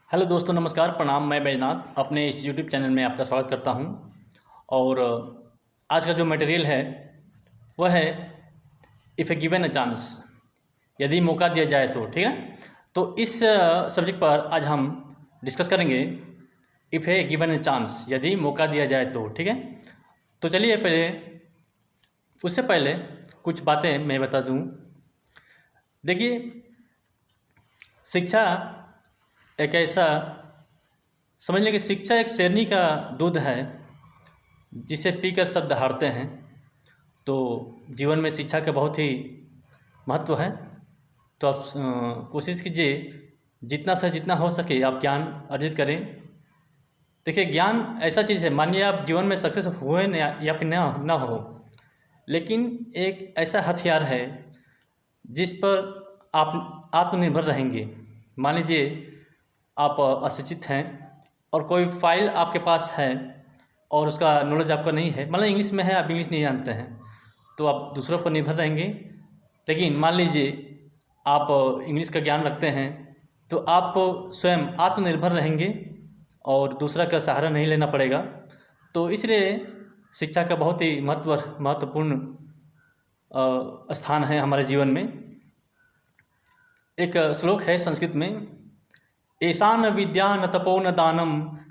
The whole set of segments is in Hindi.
हेलो दोस्तों, नमस्कार, प्रणाम। मैं बैजनाथ अपने इस यूट्यूब चैनल में आपका स्वागत करता हूं। और आज का जो मटेरियल है वह है if a given a chance, यदि मौका दिया जाए तो। ठीक है, तो इस सब्जेक्ट पर आज हम डिस्कस करेंगे if a given a chance, यदि मौका दिया जाए तो। ठीक है, तो चलिए उससे पहले कुछ बातें मैं बता दूं। देखिए, शिक्षा एक ऐसा, समझ लें कि शिक्षा एक शेरनी का दूध है जिसे पीकर सब दहाड़ते हैं। तो जीवन में शिक्षा का बहुत ही महत्व है। तो आप कोशिश कीजिए जितना से जितना हो सके आप ज्ञान अर्जित करें। देखिए, ज्ञान ऐसा चीज़ है, मानिए आप जीवन में सक्सेस हुए न या फिर ना हो, लेकिन एक ऐसा हथियार है जिस पर आप आत्मनिर्भर रहेंगे। मान लीजिए आप अशिक्षित हैं और कोई फाइल आपके पास है और उसका नॉलेज आपका नहीं है, मतलब इंग्लिश में है, आप इंग्लिश नहीं जानते हैं, तो आप दूसरों पर निर्भर रहेंगे। लेकिन मान लीजिए आप इंग्लिश का ज्ञान रखते हैं तो आप स्वयं आत्मनिर्भर रहेंगे और दूसरा का सहारा नहीं लेना पड़ेगा। तो इसलिए शिक्षा का बहुत ही महत्वपूर्ण स्थान है हमारे जीवन में। एक श्लोक है संस्कृत में, ऐसा न विद्या न तपो न दानम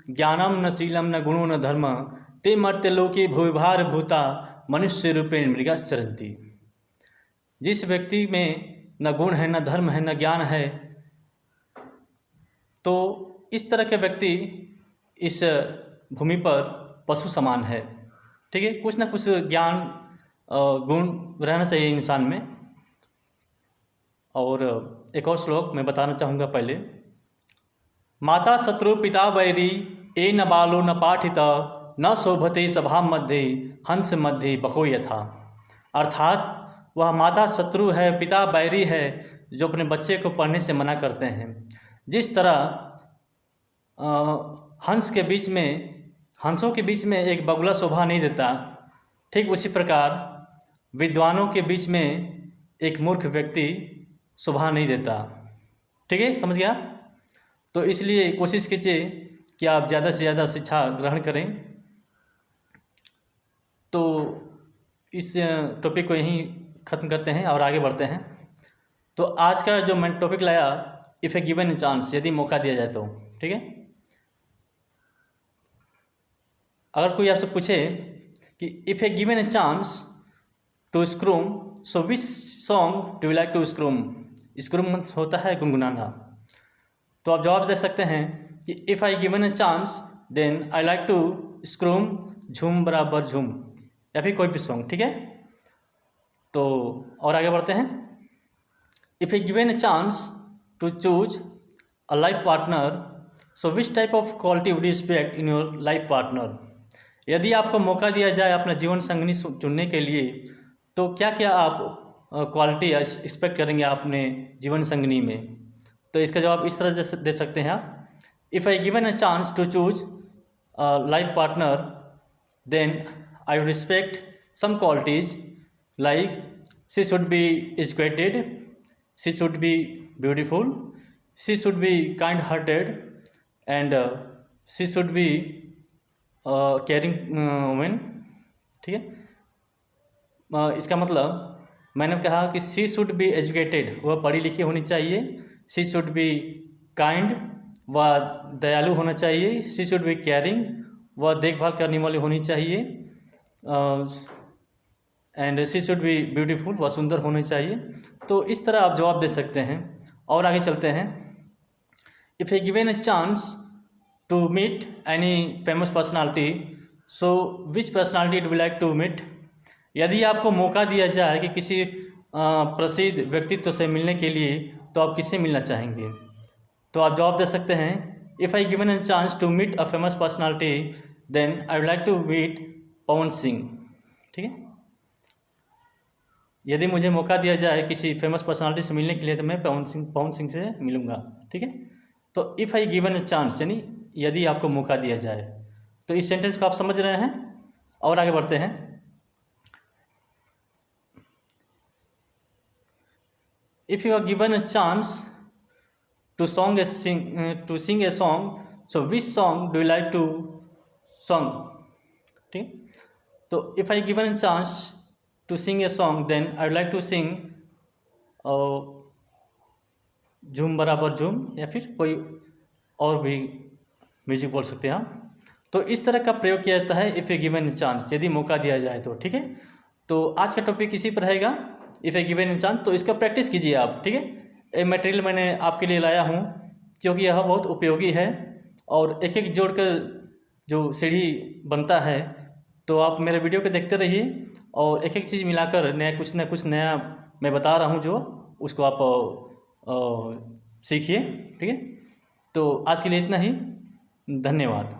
ज्ञानम न शीलम न गुणो न धर्म ते मर्त्य लोके भूभार भूता मनुष्य रूपेण मृगाश्चरन्ति। जिस व्यक्ति में न गुण है, न धर्म है, न ज्ञान है, तो इस तरह के व्यक्ति इस भूमि पर पशु समान है। ठीक है, कुछ ना कुछ ज्ञान गुण रहना चाहिए इंसान में। और एक और श्लोक मैं बताना चाहूँगा पहले, माता शत्रु पिता वैरी ए न बालो न पाठित न शोभते सभा मध्य हंस मध्य बको यथा। अर्थात वह माता शत्रु है, पिता बैरी है, जो अपने बच्चे को पढ़ने से मना करते हैं। जिस तरह हंसों के बीच में एक बगुला शोभा नहीं देता, ठीक उसी प्रकार विद्वानों के बीच में एक मूर्ख व्यक्ति शोभा नहीं देता। ठीक है, समझ गया? तो इसलिए कोशिश कीजिए कि आप ज़्यादा से ज़्यादा शिक्षा ग्रहण करें। तो इस टॉपिक को यहीं ख़त्म करते हैं और आगे बढ़ते हैं। तो आज का जो मैं टॉपिक लाया, इफ़ ए गिवन चांस, यदि मौका दिया जाए तो। ठीक है, अगर कोई आपसे पूछे कि if a given a chance to croon, so which song do you like to croon. Croon होता है गुनगुनाना। तो आप जवाब दे सकते हैं कि if I given a chance then I like to croon झूम बराबर झूम, या फिर कोई भी सॉन्ग। ठीक है, तो और आगे बढ़ते हैं। If a given a chance to choose a life partner, so which type of quality would you expect in your life partner. यदि आपको मौका दिया जाए अपना जीवन संगनी चुनने के लिए, तो क्या क्या आप क्वालिटी एक्सपेक्ट करेंगे अपने जीवन संगनी में। तो इसका जवाब इस तरह से दे सकते हैं आप, if I given a chance to choose life partner then I would respect some qualities like she should be educated, she should be beautiful, she should be kind hearted and she should be caring women. ठीक है, इसका मतलब मैंने कहा कि शी शुड बी एजुकेटेड, वह पढ़ी लिखी होनी चाहिए। शी शुड बी काइंड, वह दयालु होना चाहिए। शी शुड बी केयरिंग, वह देखभाल करने वाली होनी चाहिए। And she should be beautiful, वह सुंदर होनी चाहिए। तो इस तरह आप जवाब दे सकते हैं। और आगे चलते हैं। If a given a chance to meet any famous personality, so which personality do you like to meet. यदि आपको मौका दिया जाए कि किसी प्रसिद्ध व्यक्तित्व से मिलने के लिए, तो आप किससे मिलना चाहेंगे। तो आप जवाब दे सकते हैं, if I given a chance to meet a famous personality then I would like to meet Pawan Singh. ठीक है, यदि मुझे मौका दिया जाए किसी फेमस पर्सनालिटी से मिलने के लिए, तो मैं पवन सिंह से मिलूँगा। ठीक है, तो if I given a chance यानी यदि आपको मौका दिया जाए। तो इस सेंटेंस को आप समझ रहे हैं। और आगे बढ़ते हैं। If you are given a चांस to sing a song, so which song do you like to sing? ठीक, तो if I given a chance to sing a song, then I would like to sing झूम बराबर झूम, या फिर कोई और भी म्यूजिक बोल सकते हैं आप। तो इस तरह का प्रयोग किया जाता है इफ़ ए गिवन चांस, यदि मौका दिया जाए तो। ठीक है, तो आज का टॉपिक इसी पर रहेगा, इफ़ ए गिवन चांस। तो इसका प्रैक्टिस कीजिए आप। ठीक है, ये मटेरियल मैंने आपके लिए लाया हूँ क्योंकि यह बहुत उपयोगी है, और एक एक जोड़कर जो सीढ़ी बनता है, तो आप मेरे वीडियो को देखते रहिए, और एक एक चीज़ मिलाकर नया कुछ ना कुछ नया मैं बता रहा हूँ, जो उसको आप सीखिए। ठीक है, तो आज के लिए इतना ही, धन्यवाद।